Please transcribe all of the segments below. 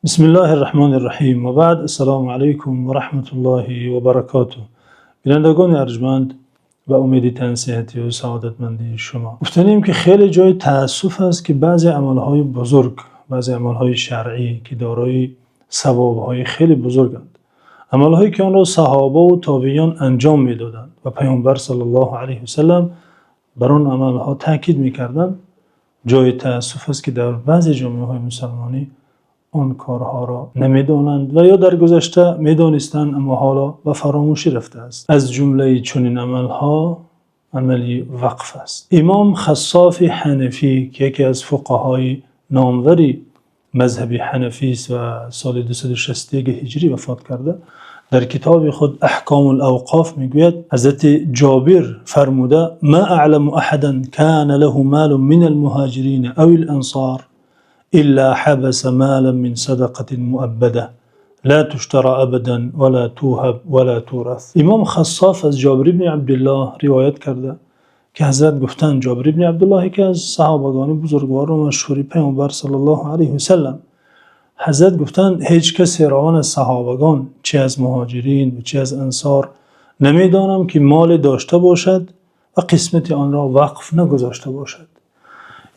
بسم الله الرحمن الرحیم و بعد السلام علیکم و رحمت الله و برکاته. بینندگان ارجمند و امید تنصیحاتی و سعادتمندی شما. گفتنیم که خیلی جای تأسف است که بعضی عملهای بزرگ، بعضی عملهای شرعی که دارای ثوابهای خیلی بزرگند، عملهایی که آن را صحابه و تابعیان انجام میدادند و پیامبر صلی الله علیه و سلم بر آن عملها تاکید میکردند، جای تأسف است که در بعضی جامعه های مسلمانی آن کارها را نمیدانند و یا در گذشته میدانستند اما حالا و فراموشی رفته است. از جمله چنین عملها عملی وقف است. امام خصاف حنفی که یکی از فقهای ناموری مذهب حنفی است و سال 261 هجری وفات کرده، در کتاب خود احکام الاوقاف میگوید حضرت جابر فرموده: ما اعلم احدا كان له مال من المهاجرین او الانصار إلا حبس مالا من صدقة مؤبدة لا تشترى أبدا ولا توهب ولا تورث. امام خصاف از جابر بن عبدالله روایت کرده که حضرت گفتند جابر بن عبدالله که از صحابگان بزرگوار و مشهوری پیامبر صلی الله علیه و سلم، حضرت گفتند هیچ کسی را از صحابگان چه از مهاجرین و چه از انصار نمیدانم که مال داشته باشد و قسمت آن را وقف نگذاشته باشد.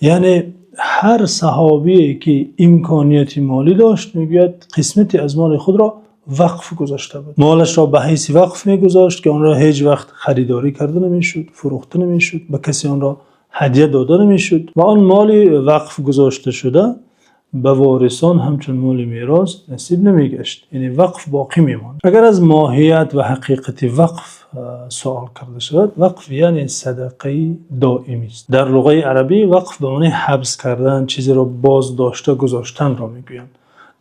یعنی هر صحابی که امکانیت مالی داشت میگوید قسمتی از مال خود را وقف گذاشته بود. مالش را به حیث وقف میگذاشت که آن را هیچ وقت خریداری کرده نمیشد، فروخته نمیشد، به کسی آن را هدیه داده نمیشد و آن مالی وقف گذاشته شده به وارثان همچون مال میراث نصیب نمیگشت، یعنی وقف باقی میماند. اگر از ماهیت و حقیقت وقف سوال کرده شود، وقف یعنی صدقه دائمی است. در لغت عربی وقف به معنی حبس کردن، چیزی را باز داشته گذاشتن را میگویند.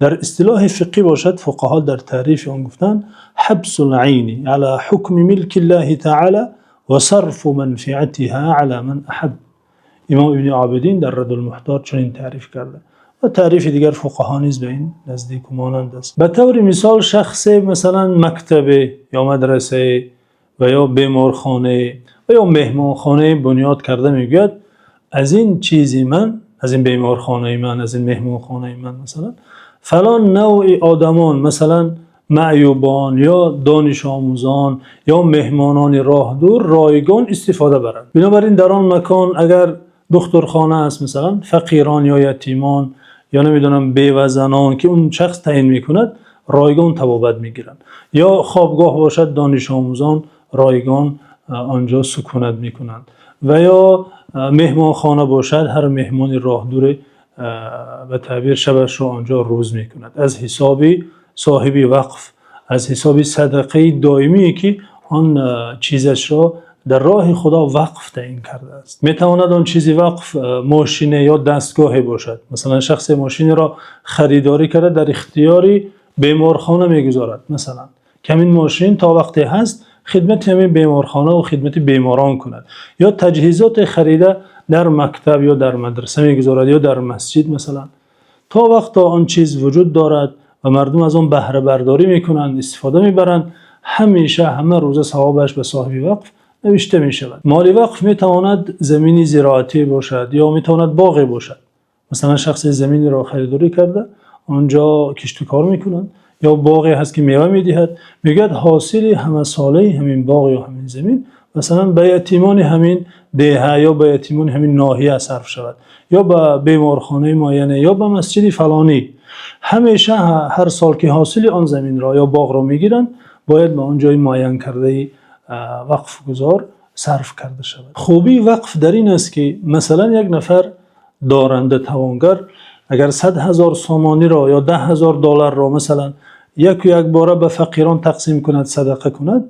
در اصطلاح فقهی باشد، فقها در تعریف آن گفتند حبس العین علی حکم ملک الله تعالی و صرف منفعتها علی من احب. امام ابن عابدین در رد المحتاج چنین تعریف کرده و تعریف دیگر فقها نیز به این نزدیک و مانند است. به طور مثال شخص مثلا مکتب یا مدرسه و یا بیمارخانه و یا مهمانخانه بنیاد کرده میگوید از این چیزی من، از این بیمارخانه من، از این مهمانخانه من مثلا فلان نوع آدمان، مثلا معیوبان یا دانش آموزان یا مهمانان راه دور رایگان استفاده برند. بنابراین در آن مکان اگر دخترخانه است، مثلا فقیران یا یتیمان یا نمیدونم بیوه‌زنان که اون شخص تعیین میکند رایگان طبابت میگیرند، یا خوابگاه باشد دانش آموزان رایگان آنجا سکونت میکنند، و یا مهمانخانه باشد هر مهمان راه دور به تعبیر شبش را آنجا روز میکند از حساب صاحبی وقف، از حساب صدقه دائمی که آن چیزش را در راه خدا وقف تعیین کرده است. میتواند آن چیزی وقف ماشین یا دستگاهی باشد. مثلا شخص ماشین را خریداری کرده در اختیاری بیمارخانه میگذارد، مثلا که همین ماشین تا وقتی هست خدمت همین بیمارخانه و خدمت بیماران کند، یا تجهیزات خریده در مکتب یا در مدرسه میگذارد یا در مسجد مثلا تا وقت آن چیز وجود دارد و مردم از آن بهره برداری میکنند، استفاده میبرند، همیشه همه روز ثوابش به صاحب وقف نوشته می شود. مال وقف می تواند زمینی زراعتی باشد یا می تواند باغی باشد. مثلا شخص زمینی را خریداری کرده آنجا کشت و کار میکنند، یا باغی هست که میوه میدهد، میگوید حاصل همه ساله همین باغ یا همین زمین مثلا به یتیمان همین دهه یا به یتیمان همین ناحیه صرف شود، یا به بیمارخانه معینه یا به مسجد فلانی. همیشه هر سال که حاصل آن زمین را یا باغ را میگیرند باید به آن جای معین کرده وقف گذار صرف کرده شود. خوبی وقف در این است که مثلا یک نفر دارنده توانگر اگر 100,000 سامانی را یا $10,000 را مثلا یک باره به فقیران تقسیم کند، صدقه کند،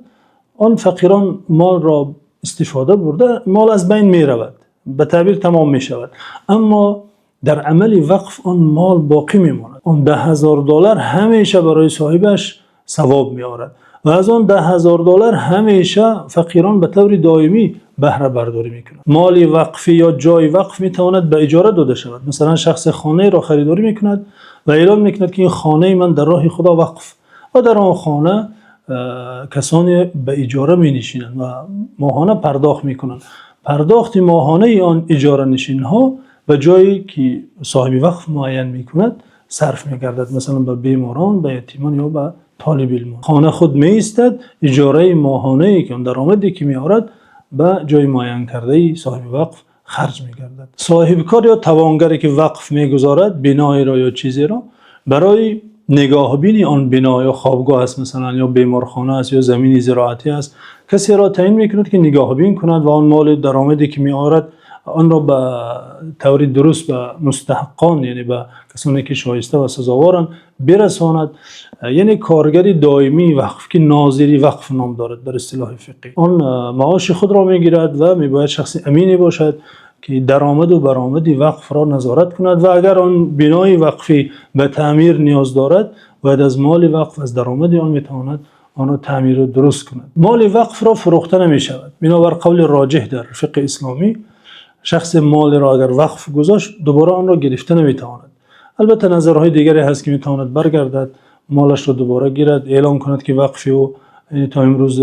آن فقیران مال را استفاده برده، مال از بین می رود، به تعبیر تمام می شود، اما در عمل وقف آن مال باقی می ماند. آن $10,000 همیشه برای صاحبش ثواب می آورد و از آن $10,000 همیشه فقیران به طور دائمی بهره برداری میکنند. مال وقفی یا جای وقف میتواند به اجاره داده شود. مثلا شخص خانه را خریداری میکند و اعلام میکند که این خانه من در راه خدا وقف، و در آن خانه کسانی به اجاره مینشینند و ماهانه پرداخت میکنند. پرداخت ماهانه آن اجاره نشین ها به جایی که صاحب وقف معین میکند صرف می‌گردد، مثلا به بیماران، به یتیمان یا به طالب علمان. خانه خود می‌ایستد، اجاره ماهانه‌ای که اون درآمدی که می‌آورد به جای معین کرده صاحب وقف خرج می‌گردد. صاحب کار یا توانگری که وقف می‌گذارد بنایی را یا چیزی را برای نگاهبینی آن بنا یا خوابگاه است، مثلا یا بیمارخانه است یا زمین زراعتی است، کسی را تعیین می‌کند که نگاهبین کند و آن مال درآمدی که می‌آورد آن را به طور درست به مستحقان، یعنی به کسانی که شایسته و سزاوارند برساند. یعنی کارگری دائمی وقف که ناظری وقف نام دارد در اصطلاح فقهی، آن معاش خود را میگیرد و میباید شخص امینی باشد که درآمد و برآمد وقف را نظارت کند و اگر آن بنای وقفی به تعمیر نیاز دارد باید از مال وقف، از درآمد آن میتواند آن را تعمیر و درست کند. مال وقف را فروخته نمی شود. بنابر قول راجح در فقه اسلامی شخص مال را اگر وقف گذاشت دوباره آن را گرفته نمیتواند. البته نظرهای دیگری هست که میتواند برگردد، مالش را دوباره گیرد، اعلام کند که وقفی او تا امروز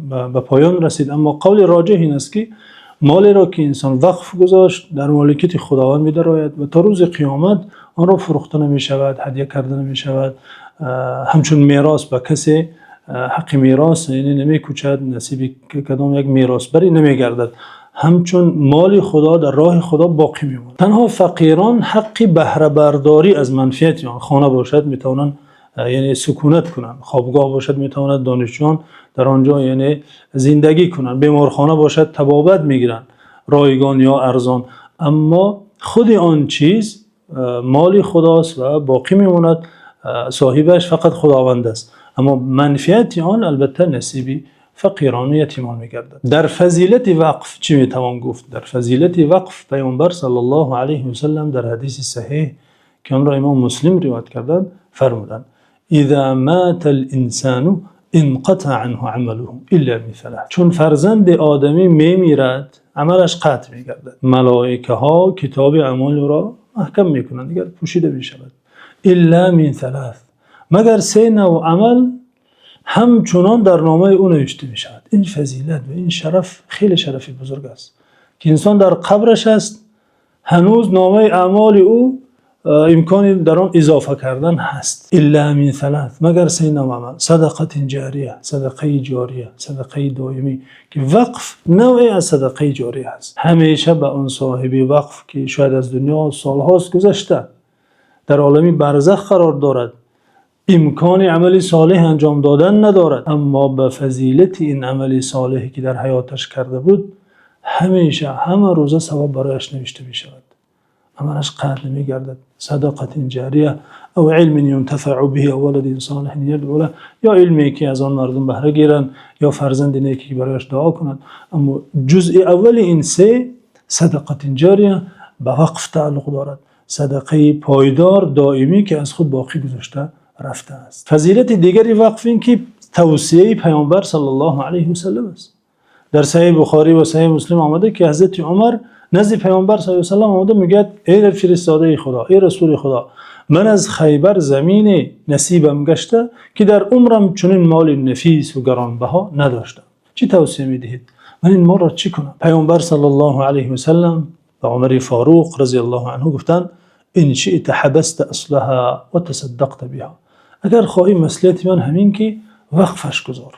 به پایان رسید. اما قول راجح این است که مالی را که انسان وقف گذاشت در مالکیت خداوند می‌دراید و تا روز قیامت آن را فروخته نمی شود، هدیه کرده نمی شود. همچون میراث به کسی حق میراث یعنی نمی‌کوچد، نصیب کدام یک میراث بری نمی‌گردد. همچون مال خدا در راه خدا باقی میماند. تنها فقیران حق بهره برداری از منفعت آن، خانه باشد میتوانند یعنی سکونت کنند، خوابگاه باشد میتواند دانشجویان در آنجا یعنی زندگی کنند، بیمارخانه باشد طبابت میگیرند رایگان یا ارزان. اما خود آن چیز مال خداست و باقی میماند، صاحبش فقط خداوند است، اما منفعت آن البته نصیبی فقیران و یتیمان می‌گردد. در فضیلت وقف چی میتوان گفت؟ در فضیلت وقف پیامبر صلی الله علیه و سلم در حدیث صحیح که آن را امام مسلم روایت کردند فرمودند: اذا مات الانسان انقطع عنه عمله الا من ثلاث. چون فرزند آدمی میمیرد عملش قطع می‌گردد، ملائکه ها کتاب اعمال را محکم میکنند دیگر پوشیده میشود. الا من ثلاث، مگر سه نوع عمل همچنان در نامه او نوشته می شود. این فضیلت و این شرف خیلی شرفی بزرگ است که انسان در قبرش است هنوز نامه اعمال او امکانی در آن اضافه کردن هست. الا من ثلاث، مگر سه نوع عمل: صدقه جاریه، صدقه جاریه، صدقه دائمی که وقف نوعی از صدقه جاریه است، همیشه به اون صاحب وقف که شاید از دنیا سالهاست گذشته در عالم برزخ قرار دارد، امکان عمل صالح انجام دادن ندارد، اما به فضیلت این عمل صالحی که در حیاتش کرده بود همیشه همه روزه ثواب برایش نوشته می شود، عملش قطع نمی گردد. صدقه جاریه او علم ينتفع به او ولد صالح يدعو له، یا علمی که از آن مردم بهره گیرند یا فرزند نیکی که برایش دعا کنند. اما جزء اول این سه صدقه جاریه به وقف تعلق دارد، صدقه پایدار دائمی که از خود باقی گذاشته رفته است. فضیلت دیگری وقف این که توصیه پیامبر صلی الله علیه و سلم است. در صحیح بخاری و صحیح مسلم آمده که حضرت عمر نزد پیامبر صلی الله علیه و سلم آمده میگه: ای فرستاده خدا، ای رسول خدا، من از خیبر زمین نصیبم گشته که در عمرم چنین مال نفیس و گرانبها نداشتم، چی توصیه میدهید؟ من این مال را چی کنم؟ پیامبر صلی الله علیه و سلم و عمر فاروق رضی الله عنه گفتند: ان شئت حبست اصلها و تصدقت بها. اگر خواهی مصلحت من همین که وقفش گذار،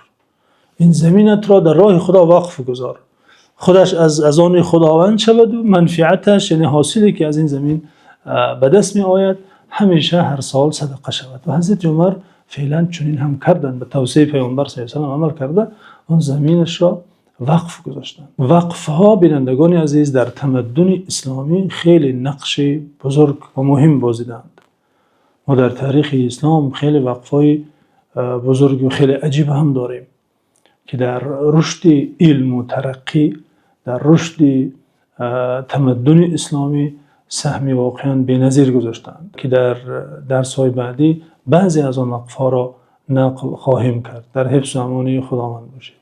این زمینت را در راه خدا وقف گذار، خودش از آن خداوند شود و منفعتش یعنی حاصلی که از این زمین به دست می آید همیشه هر سال صدقه شود. و حضرت عمر فعلا چنین هم کردند، به توصیه پیامبر صلی الله علیه و آله عمل کرده، آن زمینش را وقف گذاشتند. وقف ها بینندگان عزیز در تمدن اسلامی خیلی نقش بزرگ و مهم بازیدند. ما در تاریخ اسلام خیلی وقف‌های بزرگ و خیلی عجیب هم داریم که در رشد علم و ترقی، در رشد تمدن اسلامی سهمی واقعا بی‌نظیر گذاشتند که در درس‌های بعدی بعضی از آن وقف‌ها را نقل خواهیم کرد. در حفظ و امان خداوند باشید.